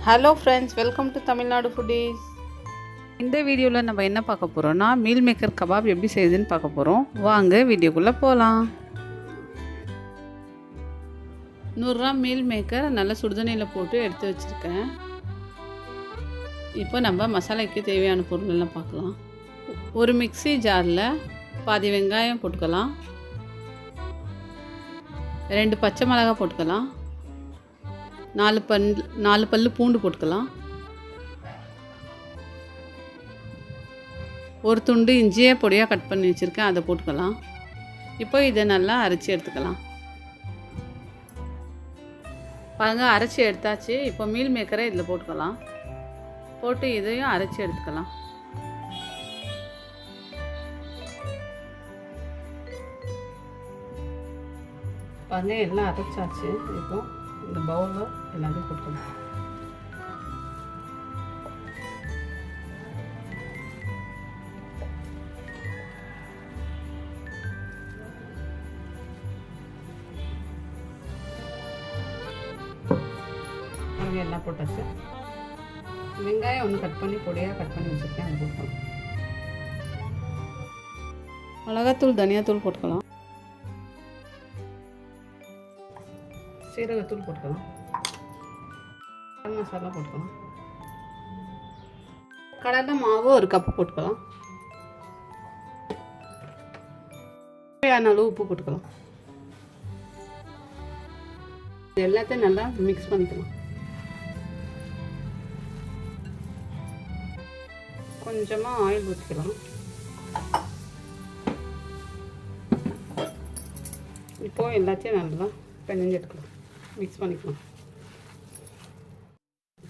Hello friends, welcome to Tamil Nadu foodies. இந்த வீடியோவில் நம்ம என்ன பார்க்க போகிறோன்னா மீல் மேக்கர் கபாப் எப்படி செய்யுதுன்னு பார்க்க போகிறோம். வாங்க வீடியோக்குள்ளே போகலாம். 100 கிராம் மீல் மேக்கர் நல்லா சுடுதண்ணியில் போட்டு எடுத்து வச்சுருக்கேன். இப்போ நம்ம மசாலாக்கு தேவையான பொருளெல்லாம் பார்க்கலாம். ஒரு மிக்ஸி ஜாரில் பாதி வெங்காயம் போட்டுக்கலாம், 2 பச்சை மிளகாய் போட்டுக்கலாம், 4 பல்லு பூண்டு போட்டுக்கலாம், ஒரு துண்டு இஞ்சியை பொடியாக கட் பண்ணி வச்சுருக்கேன், அதை போட்டுக்கலாம். இப்போ இதை நல்லா அரைச்சி எடுத்துக்கலாம். பாருங்கள், அரைச்சி எடுத்தாச்சு. இப்போ மீல் மேக்கரை இதில் போட்டுக்கலாம். போட்டு இதையும் அரைச்சி எடுத்துக்கலாம். பாருங்கள், எல்லாம் அரைச்சாச்சு. இப்போ இந்த பவுலில் எல்லாத்தையும் போட்டுக்கலாம். அங்கே எல்லாம் போட்டாச்சு. வெங்காயம் ஒன்று கட் பண்ணி பொடியாக கட் பண்ணி வச்சுருக்கேன், அதை போட்டுக்கலாம். மிளகாத்தூள், தனியாத்தூள் போட்டுக்கலாம், சீரகத்தூள் போட்டுக்கலாம், கரம் மசாலா போட்டுக்கலாம், கடலை மாவு 1 கப்பு போட்டுக்கலாம், தேவையான அளவு உப்பு போட்டுக்கலாம். இது எல்லாத்தையும் நல்லா மிக்ஸ் பண்ணிக்கலாம். கொஞ்சமாக ஆயில் ஊற்றிக்கலாம். இப்போது எல்லாத்தையும் நல்லா பிணைஞ்சு எடுக்கலாம், மிக்ஸ் பண்ணிக்கலாம்.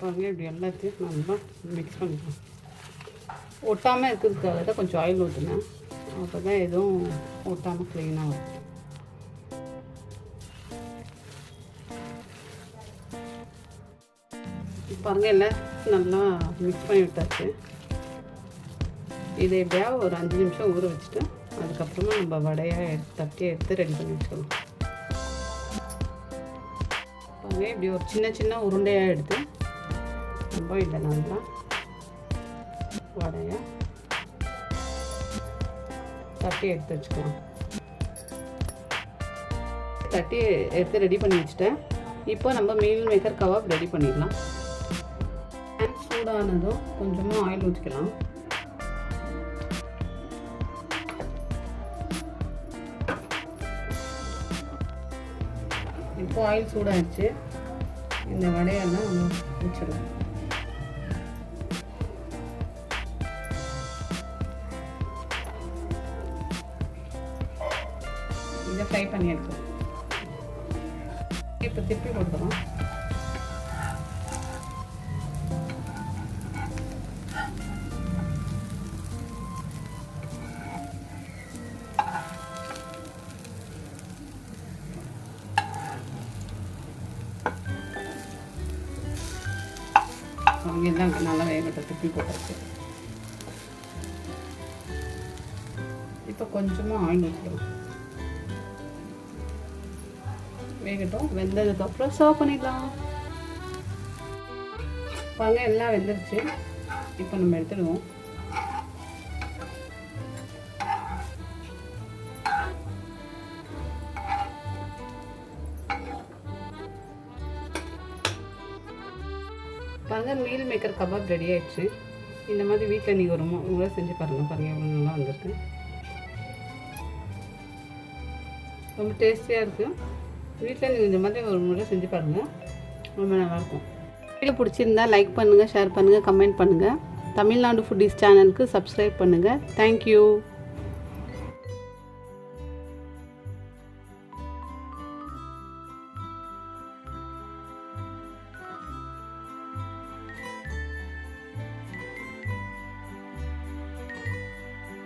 பாருங்க, இப்படி எல்லாத்தையும் நல்லா மிக்ஸ் பண்ணிக்கலாம். ஒட்டாமல் இருக்கிறதுக்காக தான் கொஞ்சம் ஆயில் ஊற்றினேன். அப்போ தான் எதுவும் ஒட்டாமல் க்ளீனாக வரும். பாருங்கள், எல்லாம் நல்லா மிக்ஸ் பண்ணி விட்டாச்சு. இதை எப்படியாவது ஒரு 5 நிமிஷம் ஊற வச்சுட்டு அதுக்கப்புறமா நம்ம வடையாக தட்டி எடுத்து ரெடி பண்ணி வச்சுக்கலாம். பாருங்க, இப்படி ஒரு சின்ன உருண்டையாக எடுத்து நம்ம இதை நல்லா வடையாக தட்டி எடுத்து வச்சுக்கலாம். தட்டி எடுத்து ரெடி பண்ணி வச்சுட்டேன். இப்போ நம்ம மீல் மேக்கர் கபாப் ரெடி பண்ணிடலாம். சூடானதும் கொஞ்சமாக ஆயில் ஊற்றிக்கலாம். இப்போ ஆயில் சூடாகிடுச்சு. இந்த வடையெல்லாம் நம்ம வச்சிடலாம். இதை ஃப்ரை பண்ணி எடுக்கலாம். இப்போ திருப்பி போட்டுக்கலாம். எல்லாம் நல்லா வேகட்டும். திருப்பி போட்டாச்சு. இப்போ கொஞ்சமாக ஆயில் ஊற்றிக்கலாம். வேகட்டும். வெந்ததுக்கப்புறம் சர்வ் பண்ணிடலாம். பாருங்க, எல்லாம் வெந்துருச்சு. இப்போ நம்ம எடுத்துடுவோம். பாருங்கள், மீல் மேக்கர் கபாப் ரெடி ஆகிடுச்சு. இந்த மாதிரி வீட்டில் நீங்கள் ஒரு முறை செஞ்சு பாருங்கள். பாருங்கள், எவ்வளோ நல்லா வந்திருக்கு. ரொம்ப டேஸ்டியாக இருக்குது. வீட்டில் நீங்கள் இந்த மாதிரி ஒரு முறை செஞ்சு பாருங்கள், ரொம்ப நல்லாயிருக்கும். வீடியோ பிடிச்சிருந்தா லைக் பண்ணுங்கள், ஷேர் பண்ணுங்கள், கமெண்ட் பண்ணுங்கள். தமிழ்நாடு ஃபுட்டீஸ் சேனலுக்கு சப்ஸ்கிரைப் பண்ணுங்கள். தேங்க்யூ.